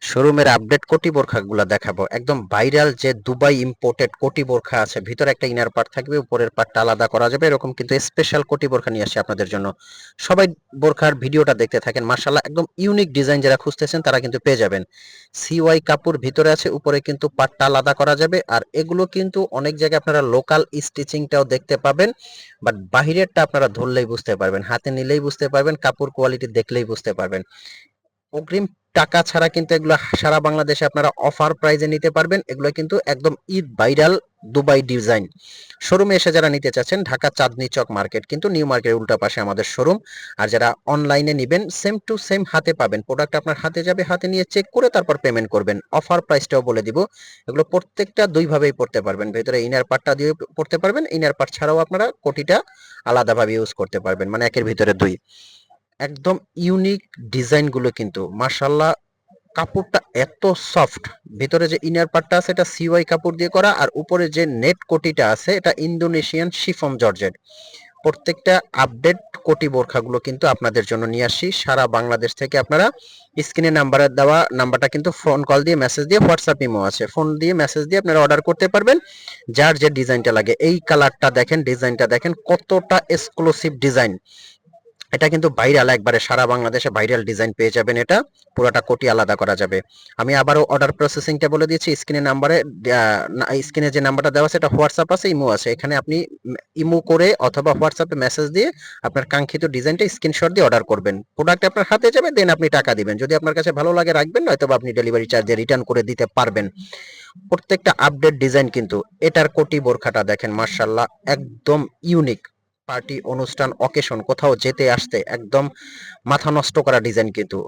শোরুমের আপডেট কোটি বোরখাগুলো দেখাবো। একদম ভাইরাল যে দুবাই ইম্পোর্টেড কোটি বোরখা আছে, ভিতরে একটা ইনার পার্ট থাকবে, উপরের পার্টটা আলাদা করা যাবে, এরকম কিন্তু স্পেশাল কোটি বোরখা নিয়ে আসি আপনাদের জন্য। সবাই বোরখার ভিডিওটা দেখতে থাকেন, মাশাআল্লাহ একদম ইউনিক ডিজাইন যারা খুঁজতেছেন তারা কিন্তু পেয়ে যাবেন। সিওয়াই কাপড় ভিতরে আছে, উপরে কিন্তু পার্টটা আলাদা করা যাবে। আর এগুলো কিন্তু অনেক জায়গায় আপনারা লোকাল স্টিচিংটাও দেখতে পাবেন, বাট বাহিরেরটা আপনারা ধরলেই বুঝতে পারবেন, হাতে নিলেই বুঝতে পারবেন, কাপড় কোয়ালিটি দেখলেই বুঝতে পারবেন। অগ্রিম টাকা ছাড়া কিন্তু এগুলো সারা বাংলাদেশে আপনারা অফার প্রাইজে নিতে পারবেন। এগুলো কিন্তু একদম ঈদ ভাইরাল দুবাই ডিজাইন। শোরুমে এসে যারা নিতে চাচ্ছেন, ঢাকা চাঁদনি চক মার্কেট কিন্তু নিউ মার্কেটের উল্টা পাশে আমাদের শোরুম। আর যারা অনলাইনে নেবেন, সেম টু সেম হাতে পাবেন, প্রোডাক্ট আপনার হাতে যাবে, হাতে নিয়ে চেক করে তারপর পেমেন্ট করবেন। অফার প্রাইসটাও বলে দিব। এগুলো প্রত্যেকটা দুই ভাবেই পড়তে পারবেন, ভেতরে ইনার পার্টটা দিয়ে পড়তে পারবেন, ইনার পার্ট ছাড়াও আপনারা কোটিটা আলাদাভাবে ইউজ করতে পারবেন, মানে একের ভিতরে দুই। একদম ইউনিক ডিজাইনগুলো কিন্তু মাশাআল্লাহ। কাপড়টা এত সফট, ভিতরে যে ইনার পার্টটা আছে এটা সিওয়াই কাপড় দিয়ে করা, আর উপরে যে নেট কোটিটা আছে এটা ইন্দোনেশিয়ান শিফন জর্জেট। প্রত্যেকটা আপডেট কোটি বোরখাগুলো কিন্তু আপনাদের জন্য নিয়ে আসি সারা বাংলাদেশ থেকে। আপনারা স্ক্রিনে নাম্বারে দেওয়া নাম্বারটা কিন্তু ফোন কল দিয়ে, মেসেজ দিয়ে, হোয়াটসঅ্যাপ ইমো আছে, ফোন দিয়ে মেসেজ দিয়ে আপনারা অর্ডার করতে পারবেন যার যে ডিজাইনটা লাগে। এই কালারটা দেখেন, ডিজাইনটা দেখেন কতটা এক্সক্লুসিভ ডিজাইন। এটা কিন্তু ভাইরাল, একবারে সারা বাংলাদেশে ভাইরাল ডিজাইন পেয়ে যাবেন। এটা পুরোটা কোটি আলাদা করা যাবে। আমি আবারও অর্ডার প্রসেসিংটা বলে দিয়েছি, স্ক্রিনে নাম্বারে, স্ক্রিনে যে নাম্বারটা দেওয়া আছে এটা হোয়াটসঅ্যাপ আছে, ইমো আছে, এখানে আপনি ইমো করে অথবা হোয়াটসঅ্যাপে মেসেজ দিয়ে আপনার কাঙ্ক্ষিত ডিজাইনটা স্ক্রিনশট দিয়ে অর্ডার করবেন। প্রোডাক্ট আপনার হাতে যাবে, দেন আপনি টাকা দিবেন। যদি আপনার কাছে ভালো লাগে রাখবেন, নয়তো আপনি ডেলিভারি চার্জ দিয়ে রিটার্ন করে দিতে পারবেন। প্রত্যেকটা আপডেট ডিজাইন কিন্তু। এটার কোটি বোরখাটা দেখেন, মার্শাল্লাহ একদম ইউনিক। পার্টি, অনুষ্ঠান, অকেশন, কোথাও যেতে আসতে একদম মাথা নষ্ট করা ডিজাইন কিন্তু।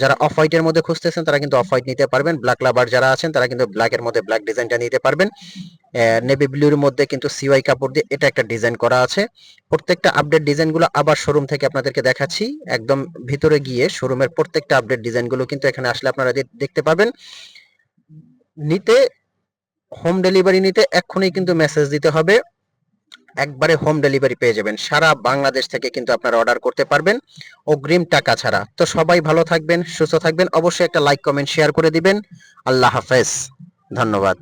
যারা অফ হোয়াইটের মধ্যে খুঁজতেছেন তারা কিন্তু অফ হোয়াইট নিতে পারবেন, ব্ল্যাক লাভার যারা আছেন তারা কিন্তু ব্ল্যাকের মধ্যে ব্ল্যাক ডিজাইনটা নিতে পারবেন। নেভি ব্লুর মধ্যে কিন্তু সিওয়াই কাপড় দিয়ে এটা একটা ডিজাইন করা আছে। প্রত্যেকটা আপডেট ডিজাইনগুলো আবার শোরুম থেকে আপনাদেরকে দেখাচ্ছি। একদম ভিতরে গিয়ে শোরুমের প্রত্যেকটা আপডেট ডিজাইনগুলো কিন্তু এখানে আসলে আপনারা দেখতে পাবেন। নিতে, হোম ডেলিভারি নিতে এক্ষুনি কিন্তু মেসেজ দিতে হবে, একবারে হোম ডেলিভারি পেয়ে যাবেন। সারা বাংলাদেশ থেকে কিন্তু আপনারা অর্ডার করতে পারবেন অগ্রিম টাকা ছাড়া। তো সবাই ভালো থাকবেন, সুস্থ থাকবেন, অবশ্যই একটা লাইক, কমেন্ট, শেয়ার করে দিবেন। আল্লাহ হাফেজ, ধন্যবাদ।